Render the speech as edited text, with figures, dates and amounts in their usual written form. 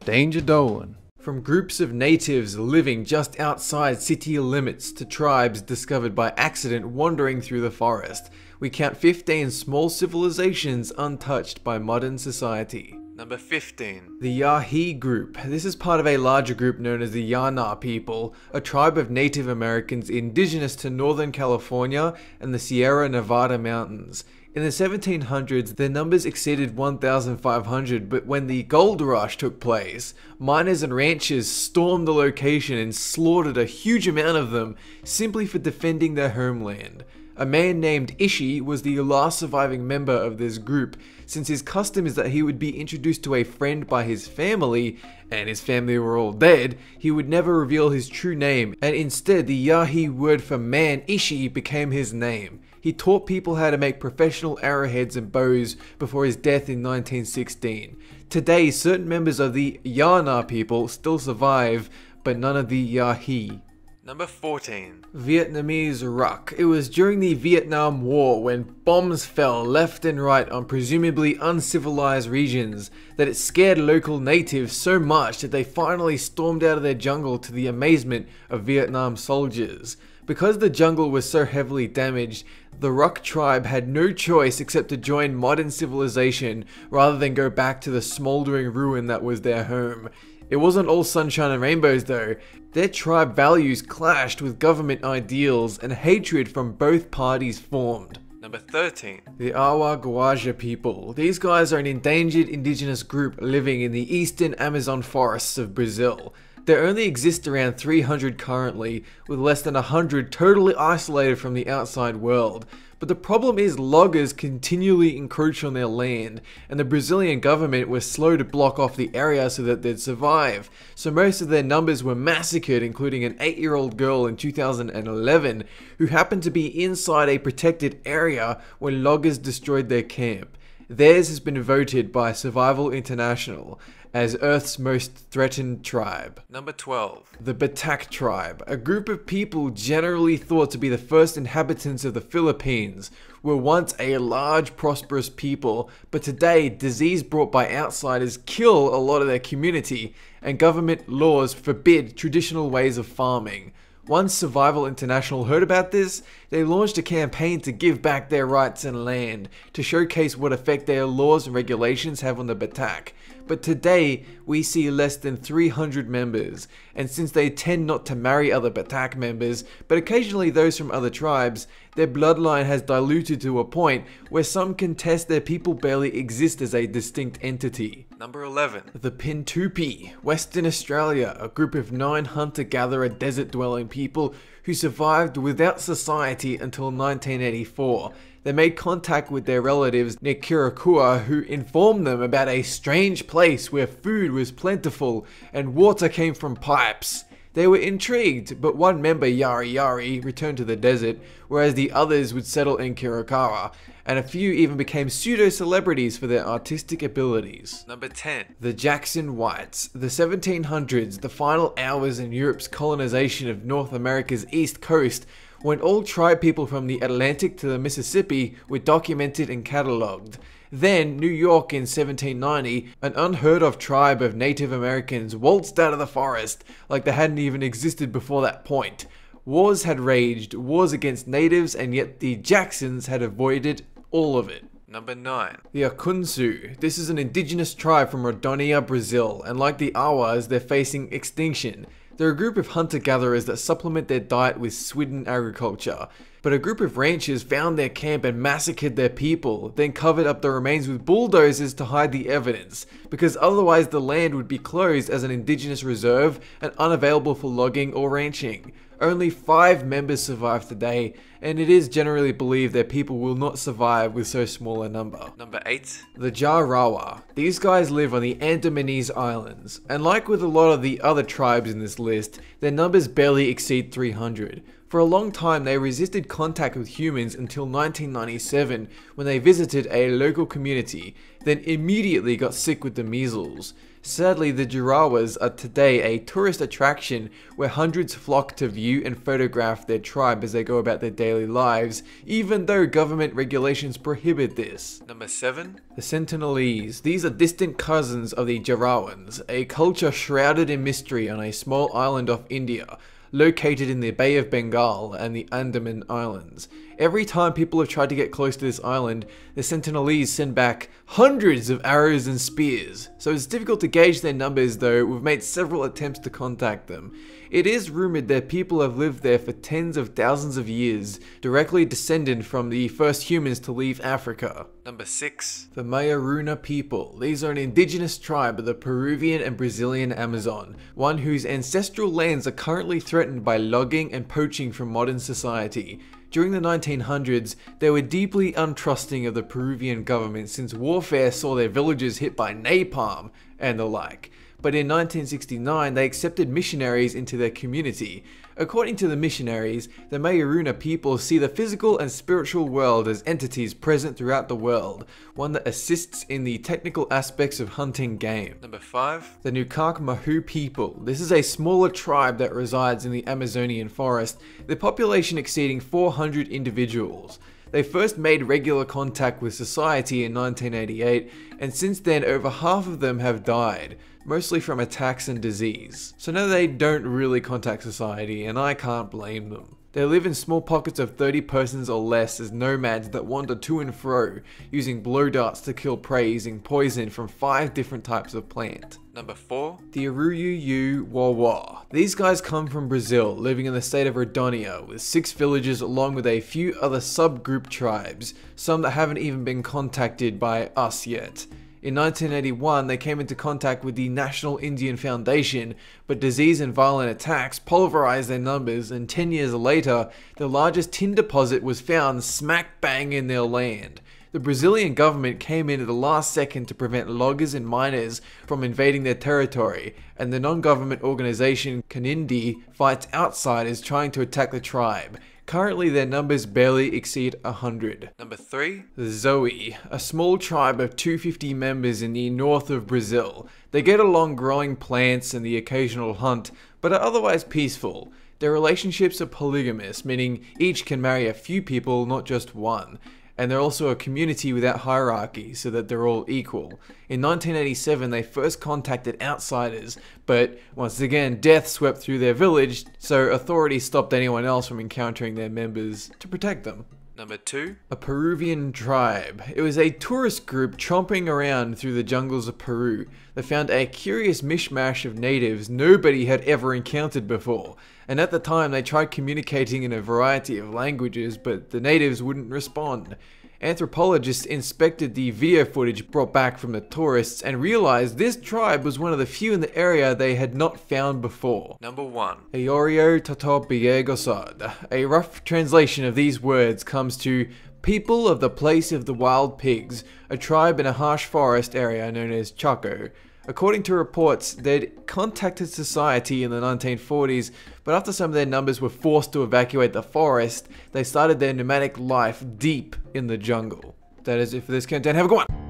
Danger Dolan. From groups of natives living just outside city limits to tribes discovered by accident wandering through the forest, we count 15 small civilizations untouched by modern society. Number 15. The Yahi group. This is part of a larger group known as the Yana people, a tribe of Native Americans indigenous to Northern California and the Sierra Nevada mountains. In the 1700s, their numbers exceeded 1,500, but when the gold rush took place, miners and ranchers stormed the location and slaughtered a huge amount of them simply for defending their homeland. A man named Ishi was the last surviving member of this group, since his custom is that he would be introduced to a friend by his family, and his family were all dead. He would never reveal his true name, and instead the Yahi word for man, Ishi, became his name. He taught people how to make professional arrowheads and bows before his death in 1916. Today, certain members of the Yana people still survive, but none of the Yahi. Number 14. Vietnamese Ruck. It was during the Vietnam War, when bombs fell left and right on presumably uncivilized regions, that it scared local natives so much that they finally stormed out of their jungle to the amazement of Vietnam soldiers. Because the jungle was so heavily damaged, the Ruck tribe had no choice except to join modern civilization rather than go back to the smoldering ruin that was their home. It wasn't all sunshine and rainbows though. Their tribe values clashed with government ideals, and hatred from both parties formed. Number 13. The Awa Guaja people. These guys are an endangered indigenous group living in the eastern Amazon forests of Brazil. There only exist around 300 currently, with less than 100 totally isolated from the outside world. But the problem is loggers continually encroach on their land, and the Brazilian government was slow to block off the area so that they'd survive. So most of their numbers were massacred, including an 8-year-old girl in 2011 who happened to be inside a protected area when loggers destroyed their camp. Theirs has been voted by Survival International as Earth's most threatened tribe. Number 12. The Batak tribe, a group of people generally thought to be the first inhabitants of the Philippines, were once a large prosperous people, but today disease brought by outsiders kill a lot of their community, and government laws forbid traditional ways of farming. Once Survival International heard about this, they launched a campaign to give back their rights and land, to showcase what effect their laws and regulations have on the Batak. But today, we see less than 300 members, and since they tend not to marry other Batak members, but occasionally those from other tribes, their bloodline has diluted to a point where some contest their people barely exist as a distinct entity. Number 11. The Pintupi, Western Australia, a group of 9 hunter-gatherer desert-dwelling people who survived without society until 1984. They made contact with their relatives near Kirakua, who informed them about a strange place where food was plentiful and water came from pipes. They were intrigued, but one member, Yari Yari, returned to the desert, whereas the others would settle in Kirakara, and a few even became pseudo-celebrities for their artistic abilities. Number 10. The Jackson Whites. The 1700s, the final hours in Europe's colonization of North America's east coast, when all tribe people from the Atlantic to the Mississippi were documented and catalogued. Then, New York in 1790, an unheard of tribe of Native Americans waltzed out of the forest like they hadn't even existed before that point. Wars had raged, wars against natives, and yet the Jacksons had avoided all of it. Number 9. The Akunsu. This is an indigenous tribe from Rondônia, Brazil, and like the Awas, they're facing extinction. They're a group of hunter-gatherers that supplement their diet with swidden agriculture. But a group of ranchers found their camp and massacred their people, then covered up the remains with bulldozers to hide the evidence, because otherwise the land would be closed as an indigenous reserve and unavailable for logging or ranching. Only 5 members survive today, and it is generally believed their people will not survive with so small a number. Number 8. The Jarawa. These guys live on the Andamanese Islands, and like with a lot of the other tribes in this list, their numbers barely exceed 300. For a long time, they resisted contact with humans until 1997, when they visited a local community, then immediately got sick with the measles. Sadly, the Jarawas are today a tourist attraction where hundreds flock to view and photograph their tribe as they go about their daily lives, even though government regulations prohibit this. Number 7. The Sentinelese. These are distant cousins of the Jarawans, a culture shrouded in mystery on a small island off India, located in the Bay of Bengal and the Andaman Islands. Every time people have tried to get close to this island, the Sentinelese send back hundreds of arrows and spears. So it's difficult to gauge their numbers, though we've made several attempts to contact them. It is rumored that people have lived there for tens of thousands of years, directly descended from the first humans to leave Africa. Number 6. The Mayaruna people. These are an indigenous tribe of the Peruvian and Brazilian Amazon, one whose ancestral lands are currently threatened by logging and poaching from modern society. During the 1900s, they were deeply untrusting of the Peruvian government since warfare saw their villages hit by napalm and the like. But in 1969, they accepted missionaries into their community. According to the missionaries, the Mayaruna people see the physical and spiritual world as entities present throughout the world, one that assists in the technical aspects of hunting game. Number 5. The Nukak Mahu people. This is a smaller tribe that resides in the Amazonian forest, their population exceeding 400 individuals. They first made regular contact with society in 1988, and since then over half of them have died, mostly from attacks and disease. So now they don't really contact society, and I can't blame them. They live in small pockets of 30 persons or less as nomads that wander to and fro, using blow darts to kill prey using poison from 5 different types of plant. Number 4. The Aruyuyu Wawa. These guys come from Brazil, living in the state of Rondônia, with 6 villages along with a few other subgroup tribes, some that haven't even been contacted by us yet. In 1981, they came into contact with the National Indian Foundation, but disease and violent attacks pulverized their numbers, and 10 years later, the largest tin deposit was found smack bang in their land. The Brazilian government came in at the last second to prevent loggers and miners from invading their territory, and the non-government organization Canindi fights outsiders trying to attack the tribe. Currently, their numbers barely exceed 100. Number 3. The Zoe, a small tribe of 250 members in the north of Brazil. They get along growing plants and the occasional hunt, but are otherwise peaceful. Their relationships are polygamous, meaning each can marry a few people, not just one. And they're also a community without hierarchy, so that they're all equal. In 1987, they first contacted outsiders, but once again, death swept through their village, so authorities stopped anyone else from encountering their members to protect them. Number 2. A Peruvian tribe. It was a tourist group tromping around through the jungles of Peru. They found a curious mishmash of natives nobody had ever encountered before, and at the time they tried communicating in a variety of languages, but the natives wouldn't respond. Anthropologists inspected the video footage brought back from the tourists and realized this tribe was one of the few in the area they had not found before. Number 1. Ayorio Totobiegosad. A rough translation of these words comes to people of the place of the wild pigs, a tribe in a harsh forest area known as Chaco. According to reports, they'd contacted society in the 1940s, but after some of their numbers were forced to evacuate the forest, they started their nomadic life deep in the jungle. That is it for this countdown. Have a good one!